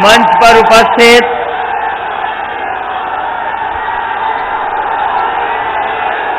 मंच पर उपस्थित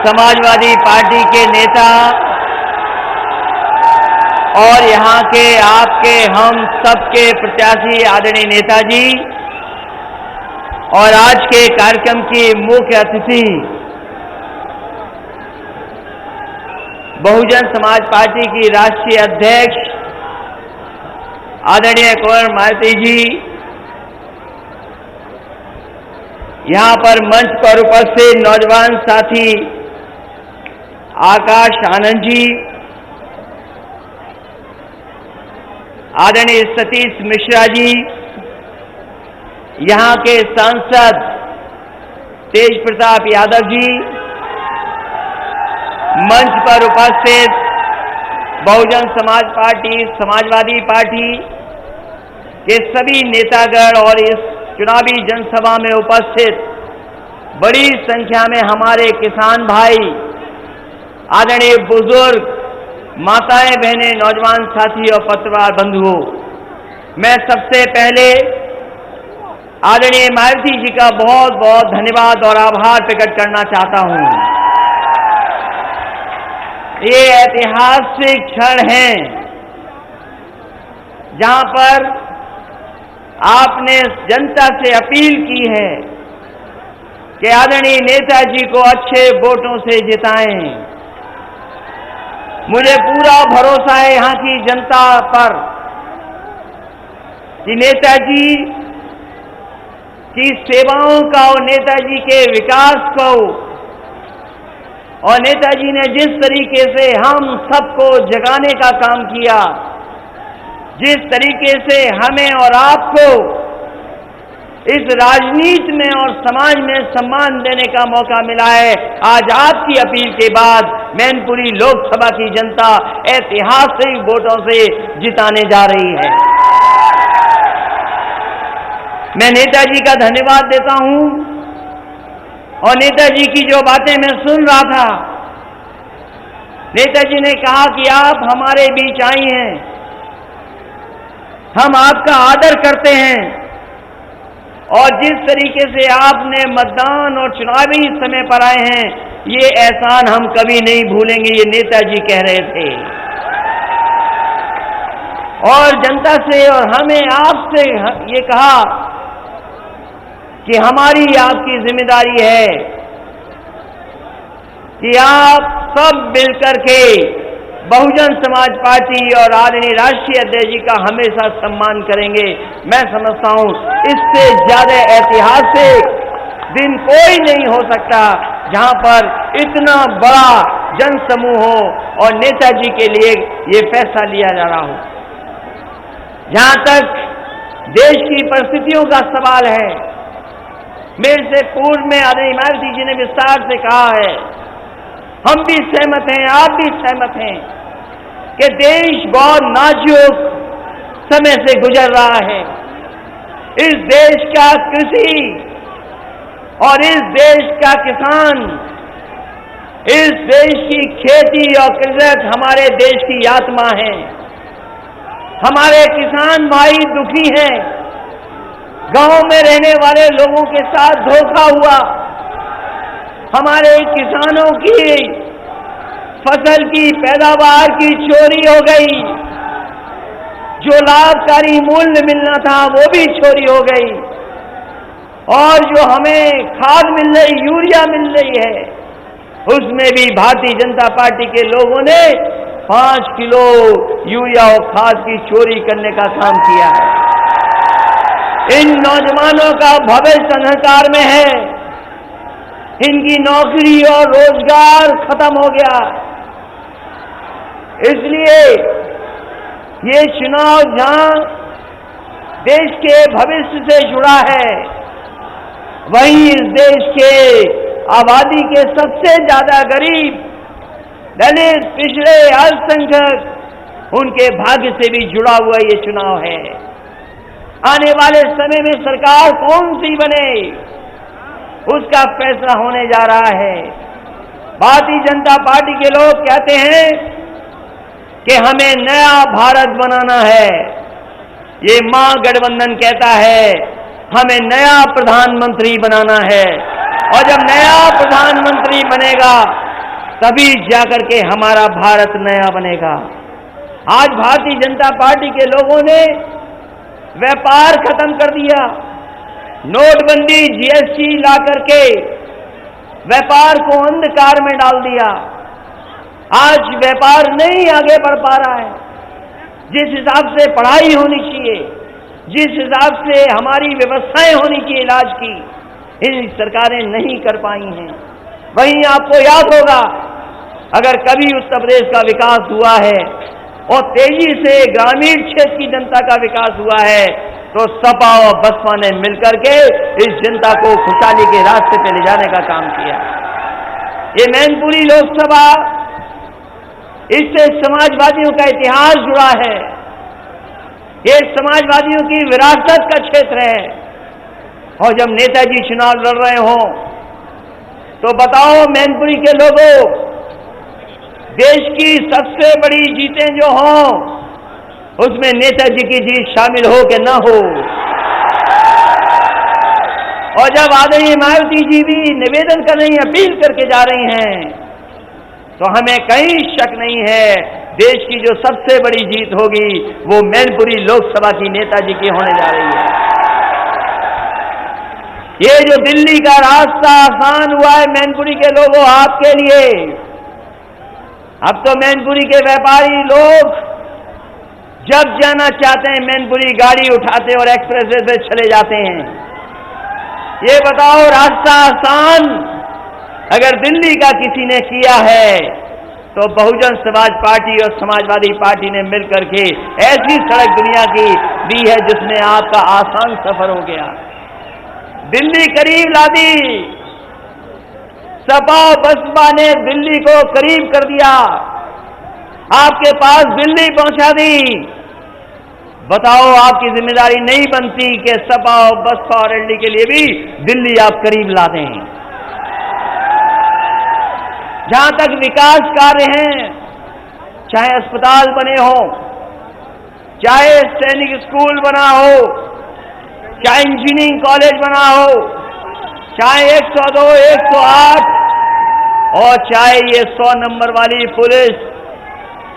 समाजवादी पार्टी के नेता और यहाँ के आपके हम सबके प्रत्याशी आदरणीय नेताजी और आज के कार्यक्रम की मुख्य अतिथि बहुजन समाज पार्टी की राष्ट्रीय अध्यक्ष आदरणीय कुंवर मायावती जी, यहाँ पर मंच पर उपस्थित नौजवान साथी आकाश आनंद जी, आदरणीय सतीश मिश्रा जी, यहाँ के सांसद तेज प्रताप यादव जी, मंच पर उपस्थित बहुजन समाज पार्टी समाजवादी पार्टी के सभी नेतागण और इस चुनावी जनसभा में उपस्थित बड़ी संख्या में हमारे किसान भाई, आदरणीय बुजुर्ग, माताएं, बहनें, नौजवान साथी और पत्रकार बंधुओं, मैं सबसे पहले आदरणीय मायावती जी का बहुत बहुत धन्यवाद और आभार प्रकट करना चाहता हूं। ये ऐतिहासिक क्षण है जहां पर आपने जनता से अपील की है कि आदरणीय नेताजी को अच्छे वोटों से जिताएं। मुझे पूरा भरोसा है यहाँ की जनता पर कि नेताजी की सेवाओं का और नेताजी के विकास को और नेताजी ने जिस तरीके से हम सबको जगाने का काम किया, जिस तरीके से हमें और आपको इस राजनीति में और समाज में सम्मान देने का मौका मिला है, आज आपकी अपील के बाद मैनपुरी लोकसभा की जनता ऐतिहासिक वोटों से जिताने जा रही है। मैं नेताजी का धन्यवाद देता हूं और नेताजी की जो बातें मैं सुन रहा था, नेताजी ने कहा कि आप हमारे बीच आई हैं, हम आपका आदर करते हैं और जिस तरीके से आपने मतदान और चुनावी समय पर आए हैं, ये एहसान हम कभी नहीं भूलेंगे, ये नेताजी कह रहे थे। और जनता से और हमें आपसे ये कहा कि हमारी आपकी जिम्मेदारी है कि आप सब मिलकर के बहुजन समाज पार्टी और आदरणीय राष्ट्रीय अध्यक्ष जी का हमेशा सम्मान करेंगे। मैं समझता हूं इससे ज्यादा ऐतिहासिक दिन कोई नहीं हो सकता जहां पर इतना बड़ा जनसमूह हो और नेताजी के लिए ये फैसला लिया जा रहा हो। जहां तक देश की परिस्थितियों का सवाल है, मेरे से पूर्व में आदरणीय मायावती जी ने विस्तार से कहा है, हम भी सहमत हैं, आप भी सहमत हैं कि देश बहुत नाजुक समय से गुजर रहा है। इस देश का कृषि और इस देश का किसान, इस देश की खेती और कृषक हमारे देश की आत्मा है। हमारे किसान भाई दुखी हैं, गांव में रहने वाले लोगों के साथ धोखा हुआ, हमारे किसानों की फसल की पैदावार की चोरी हो गई, जो लाभकारी मूल्य मिलना था वो भी चोरी हो गई, और जो हमें खाद मिल रही, यूरिया मिल रही है, उसमें भी भारतीय जनता पार्टी के लोगों ने 5 किलो यूरिया और खाद की चोरी करने का काम किया है। इन नौजवानों का भविष्य अंधकार में है, इनकी नौकरी और रोजगार खत्म हो गया। इसलिए ये चुनाव जहां देश के भविष्य से जुड़ा है, वहीं इस देश के आबादी के सबसे ज्यादा गरीब, दलित, पिछड़े, अल्पसंख्यक, उनके भाग्य से भी जुड़ा हुआ ये चुनाव है। आने वाले समय में सरकार कौन सी बने, उसका फैसला होने जा रहा है। भारतीय जनता पार्टी के लोग कहते हैं कि हमें नया भारत बनाना है, ये महागठबंधन कहता है हमें नया प्रधानमंत्री बनाना है, और जब नया प्रधानमंत्री बनेगा तभी जाकर के हमारा भारत नया बनेगा। आज भारतीय जनता पार्टी के लोगों ने व्यापार खत्म कर दिया, नोटबंदी जीएसटी ला करके व्यापार को अंधकार में डाल दिया। आज व्यापार नहीं आगे बढ़ पा रहा है। जिस हिसाब से पढ़ाई होनी चाहिए, जिस हिसाब से हमारी व्यवस्थाएं होनी चाहिए इलाज की, इन सरकारें नहीं कर पाई हैं। वहीं आपको याद होगा, अगर कभी उत्तर प्रदेश का विकास हुआ है और तेजी से ग्रामीण क्षेत्र की जनता का विकास हुआ है, तो सपा और बसपा ने मिलकर के इस जनता को खुशहाली के रास्ते पे ले जाने का काम किया। ये मैनपुरी लोकसभा, इससे समाजवादियों का इतिहास जुड़ा है। ये समाजवादियों की विरासत का क्षेत्र है। और जब नेताजी चुनाव लड़ रहे हों तो बताओ मैनपुरी के लोगों, देश की सबसे बड़ी जीतें जो हों उसमें नेताजी की जीत शामिल हो कि न हो। और जब आदरणीय मायावती जी भी निवेदन कर रही हैं, अपील करके जा रही हैं, तो हमें कहीं शक नहीं है देश की जो सबसे बड़ी जीत होगी वो मैनपुरी लोकसभा की नेताजी की होने जा रही है। ये जो दिल्ली का रास्ता आसान हुआ है मैनपुरी के लोगों आपके लिए, अब तो मैनपुरी के व्यापारी लोग जब जाना चाहते हैं मैनपुरी गाड़ी उठाते और एक्सप्रेसवे से चले जाते हैं। ये बताओ, रास्ता आसान अगर दिल्ली का किसी ने किया है तो बहुजन समाज पार्टी और समाजवादी पार्टी ने मिलकर के ऐसी सड़क दुनिया की दी है जिसमें आपका आसान सफर हो गया। दिल्ली करीब ला दी, सपा बसपा ने दिल्ली को करीब कर दिया, आपके पास दिल्ली पहुंचा दी। बताओ, आपकी जिम्मेदारी नहीं बनती कि सपा और बसपा और एलडी के लिए भी दिल्ली आप करीब ला दें। जहां तक विकास कार्य हैं, चाहे अस्पताल बने हो, चाहे सैनिक स्कूल बना हो, चाहे इंजीनियरिंग कॉलेज बना हो, चाहे 102, 108 और चाहे ये 100 नंबर वाली पुलिस,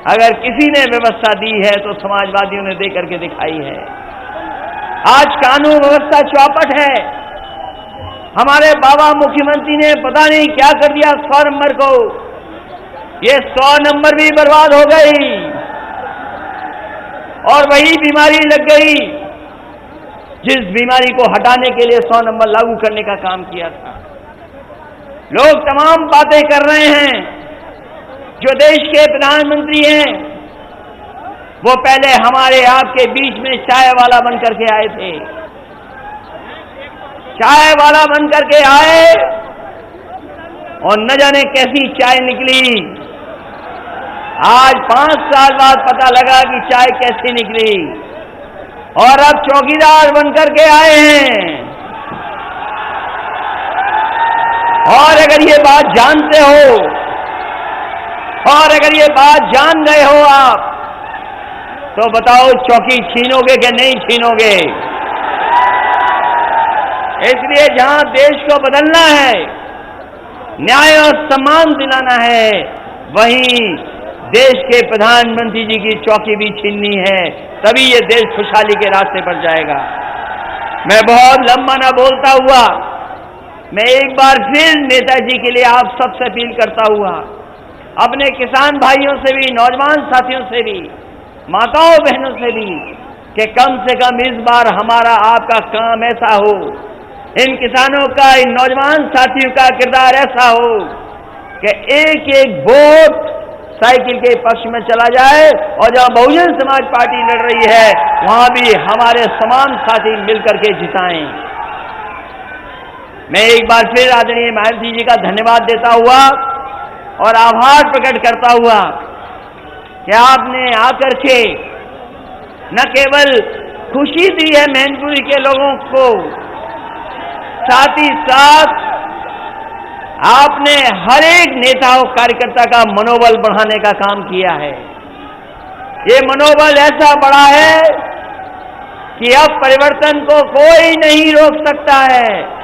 अगर किसी ने व्यवस्था दी है तो समाजवादियों ने दे करके दिखाई है। आज कानून व्यवस्था चौपट है। हमारे बाबा मुख्यमंत्री ने पता नहीं क्या कर दिया 100 नंबर को, ये 100 नंबर भी बर्बाद हो गई और वही बीमारी लग गई जिस बीमारी को हटाने के लिए 100 नंबर लागू करने का काम किया था। लोग तमाम बातें कर रहे हैं। जो देश के प्रधानमंत्री हैं वो पहले हमारे आपके बीच में चाय वाला बन करके आए थे, चाय वाला बन करके आए और न जाने कैसी चाय निकली। आज 5 साल बाद पता लगा कि चाय कैसी निकली, और अब चौकीदार बन करके आए हैं। और अगर ये बात जानते हो और अगर ये बात जान गए हो आप, तो बताओ चौकी छीनोगे कि नहीं छीनोगे? इसलिए जहां देश को बदलना है, न्याय और सम्मान दिलाना है, वहीं देश के प्रधानमंत्री जी की चौकी भी छीननी है, तभी ये देश खुशहाली के रास्ते पर जाएगा। मैं बहुत लंबा ना बोलता हुआ, मैं एक बार फिर नेताजी के लिए आप सबसे अपील करता हुआ, अपने किसान भाइयों से भी, नौजवान साथियों से भी, माताओं बहनों से भी, कि कम से कम इस बार हमारा आपका काम ऐसा हो, इन किसानों का, इन नौजवान साथियों का किरदार ऐसा हो कि एक एक वोट साइकिल के पक्ष में चला जाए, और जहां बहुजन समाज पार्टी लड़ रही है वहां भी हमारे समान साथी मिलकर के जिताएं। मैं एक बार फिर आदरणीय मायावती जी का धन्यवाद देता हुआ और आभार प्रकट करता हुआ कि आपने आकर के न केवल खुशी दी है मैनपुरी के लोगों को, साथ ही साथ आपने हर एक नेता और कार्यकर्ता का मनोबल बढ़ाने का काम किया है। ये मनोबल ऐसा बढ़ा है कि अब परिवर्तन को कोई नहीं रोक सकता है।